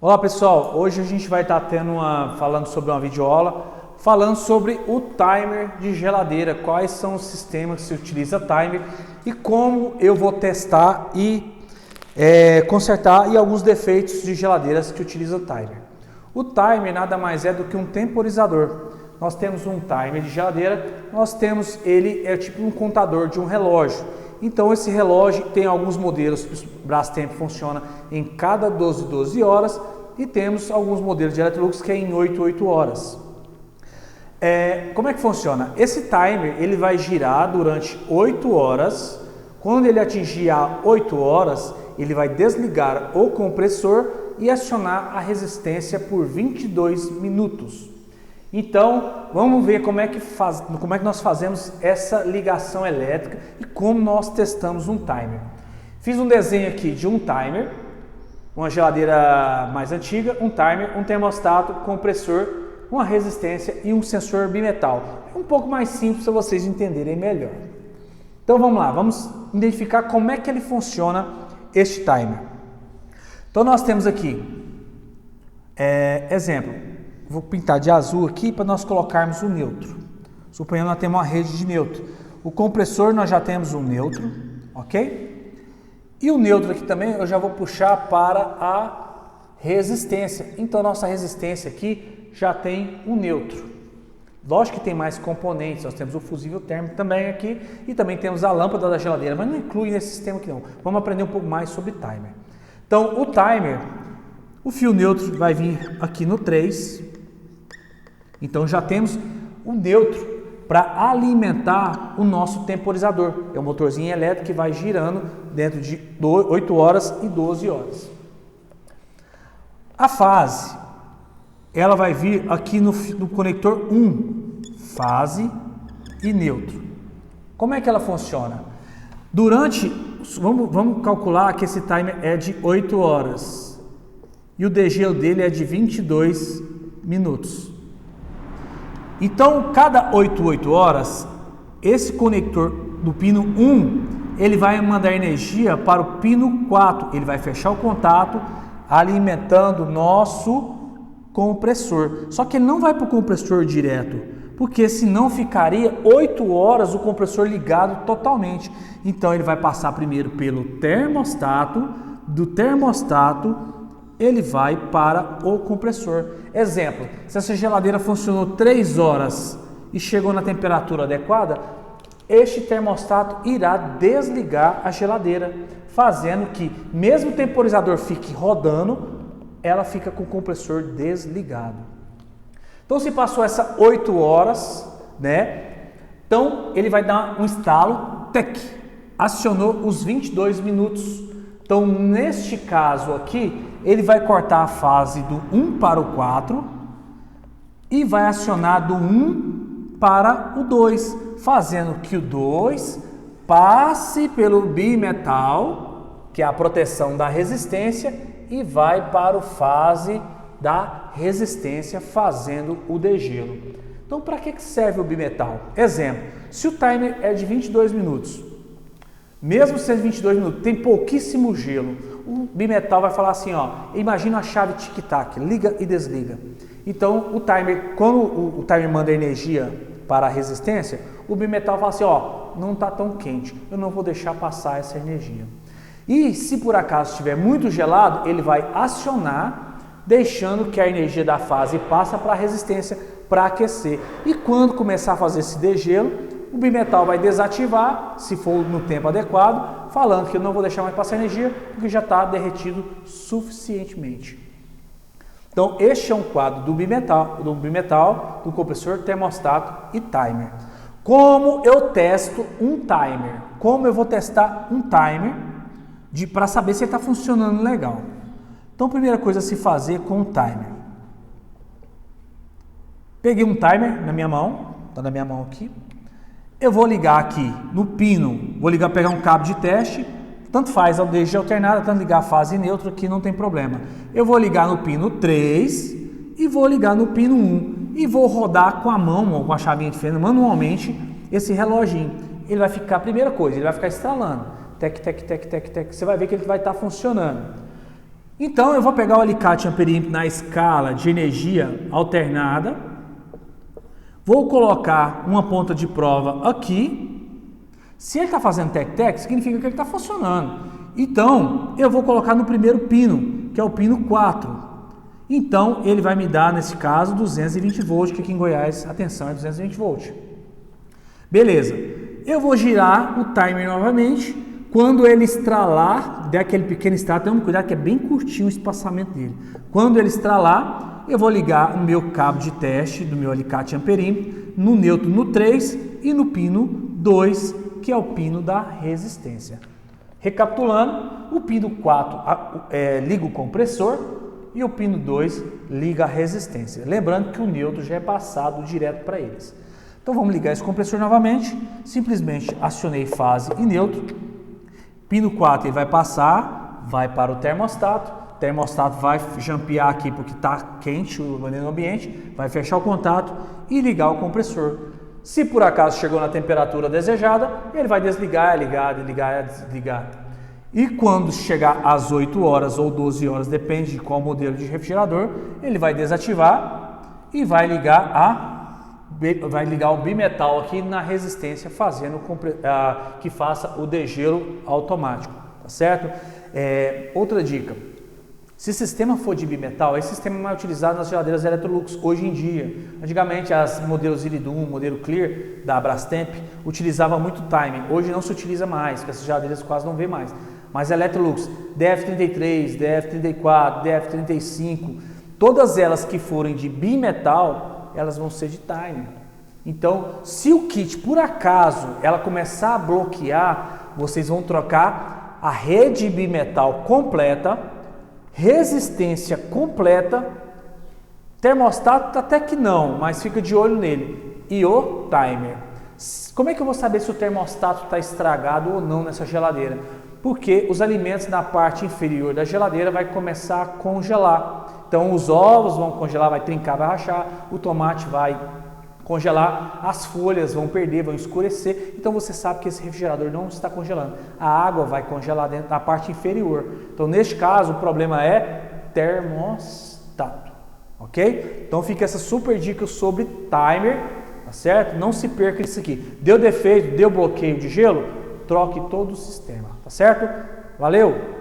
Olá pessoal, hoje a gente vai estar falando sobre uma videoaula, falando sobre o timer de geladeira, quais são os sistemas que se utiliza timer e como eu vou testar e consertar e alguns defeitos de geladeiras que utilizam timer. O timer nada mais é do que um temporizador. Nós temos um timer de geladeira, ele é tipo um contador de um relógio. Então esse relógio tem alguns modelos, o Brastemp funciona em cada 12 horas e temos alguns modelos de Electrolux que é em 8 horas. Como é que funciona? Esse timer ele vai girar durante 8 horas, quando ele atingir a 8 horas ele vai desligar o compressor e acionar a resistência por 22 minutos. Então, vamos ver como é que nós fazemos essa ligação elétrica e como nós testamos um timer. Fiz um desenho aqui de um timer, uma geladeira mais antiga, um timer, um termostato, compressor, uma resistência e um sensor bimetal. É um pouco mais simples para vocês entenderem melhor. Então vamos lá, vamos identificar como é que ele funciona este timer. Então nós temos aqui, exemplo. Vou pintar de azul aqui para nós colocarmos o neutro. Suponhamos que nós temos uma rede de neutro. O compressor nós já temos um neutro, ok? E o neutro aqui também eu já vou puxar para a resistência. Então nossa resistência aqui já tem um neutro. Lógico que tem mais componentes, nós temos o fusível térmico também aqui e também temos a lâmpada da geladeira, mas não inclui nesse sistema aqui não. Vamos aprender um pouco mais sobre timer. Então o timer, o fio neutro vai vir aqui no 3. Então já temos o neutro para alimentar o nosso temporizador. É um motorzinho elétrico que vai girando dentro de 8 horas e 12 horas. A fase, ela vai vir aqui no conector 1, fase e neutro. Como é que ela funciona? Vamos calcular que esse timer é de 8 horas e o degelo dele é de 22 minutos. Então, cada 8 horas, esse conector do pino 1, ele vai mandar energia para o pino 4. Ele vai fechar o contato, alimentando o nosso compressor. Só que ele não vai para o compressor direto, porque senão ficaria 8 horas o compressor ligado totalmente. Então, ele vai passar primeiro pelo termostato, do termostato ele vai para o compressor. Exemplo, se essa geladeira funcionou 3 horas e chegou na temperatura adequada, este termostato irá desligar a geladeira, fazendo que, mesmo o temporizador fique rodando, ela fica com o compressor desligado. Então, se passou essas 8 horas, então ele vai dar um estalo, acionou os 22 minutos. Então, neste caso aqui, ele vai cortar a fase do 1 para o 4 e vai acionar do 1 para o 2, fazendo que o 2 passe pelo bimetal, que é a proteção da resistência, e vai para o fase da resistência, fazendo o degelo. Então, para que serve o bimetal? Exemplo, se o timer é de 22 minutos, mesmo sendo 22 minutos, tem pouquíssimo gelo, o bimetal vai falar assim, imagina a chave tic-tac, liga e desliga. Então, o timer, quando o timer manda energia para a resistência, o bimetal fala assim, não está tão quente, eu não vou deixar passar essa energia. E se por acaso estiver muito gelado, ele vai acionar, deixando que a energia da fase passa para a resistência para aquecer. E quando começar a fazer esse degelo, o bimetal vai desativar, se for no tempo adequado, falando que eu não vou deixar mais passar energia, porque já está derretido suficientemente. Então, este é um quadro do bimetal, do compressor, termostato e timer. Como eu testo um timer? Como eu vou testar um timer para saber se ele está funcionando legal? Então, a primeira coisa a se fazer com o timer. Peguei um timer na minha mão, está na minha mão aqui. Eu vou ligar aqui no pino, pegar um cabo de teste, tanto faz desde alternada, tanto ligar a fase neutra aqui não tem problema. Eu vou ligar no pino 3 e vou ligar no pino 1 e vou rodar com a mão ou com a chavinha de fenda manualmente esse reloginho. Ele vai ficar, primeira coisa, ele vai ficar estralando, tec, tec, tec, tec, tec, você vai ver que ele vai estar funcionando. Então eu vou pegar o alicate amperímetro na escala de energia alternada, vou colocar uma ponta de prova aqui. Se ele está fazendo tec-tec, significa que ele está funcionando. Então eu vou colocar no primeiro pino, que é o pino 4. Então ele vai me dar, nesse caso, 220 volts, que aqui em Goiás, atenção, é 220 volts. Beleza, eu vou girar o timer novamente. Quando ele estralar, der aquele pequeno estralo, tem um cuidado que é bem curtinho o espaçamento dele. Quando ele estralar, eu vou ligar o meu cabo de teste do meu alicate amperímetro no neutro no 3 e no pino 2, que é o pino da resistência. Recapitulando, o pino 4 liga o compressor e o pino 2 liga a resistência. Lembrando que o neutro já é passado direto para eles. Então vamos ligar esse compressor novamente, simplesmente acionei fase e neutro. Pino 4 ele vai passar, vai para o termostato vai jampear aqui porque está quente o ambiente, vai fechar o contato e ligar o compressor. Se por acaso chegou na temperatura desejada, ele vai desligar, desligar. E quando chegar às 8 horas ou 12 horas, depende de qual modelo de refrigerador, ele vai desativar e vai ligar o bimetal aqui na resistência, fazendo que faça o degelo automático, tá certo? Outra dica, se o sistema for de bimetal, esse sistema é mais utilizado nas geladeiras Electrolux hoje em dia. Antigamente as modelos Iridium, modelo Clear da Brastemp, utilizava muito timing, hoje não se utiliza mais, porque essas geladeiras quase não vê mais. Mas a Electrolux DF33, DF34, DF35, todas elas que forem de bimetal, elas vão ser de timer. Então, se o kit, por acaso, ela começar a bloquear, vocês vão trocar a rede bimetal completa, resistência completa, termostato até que não, mas fica de olho nele, e o timer. Como é que eu vou saber se o termostato está estragado ou não nessa geladeira? Porque os alimentos na parte inferior da geladeira vai começar a congelar. Então os ovos vão congelar, vai trincar, vai rachar, o tomate vai congelar, as folhas vão perder, vão escurecer. Então você sabe que esse refrigerador não está congelando. A água vai congelar dentro da parte inferior. Então neste caso o problema é termostato, ok? Então fica essa super dica sobre timer, tá certo? Não se perca isso aqui. Deu defeito, deu bloqueio de gelo, troque todo o sistema, tá certo? Valeu!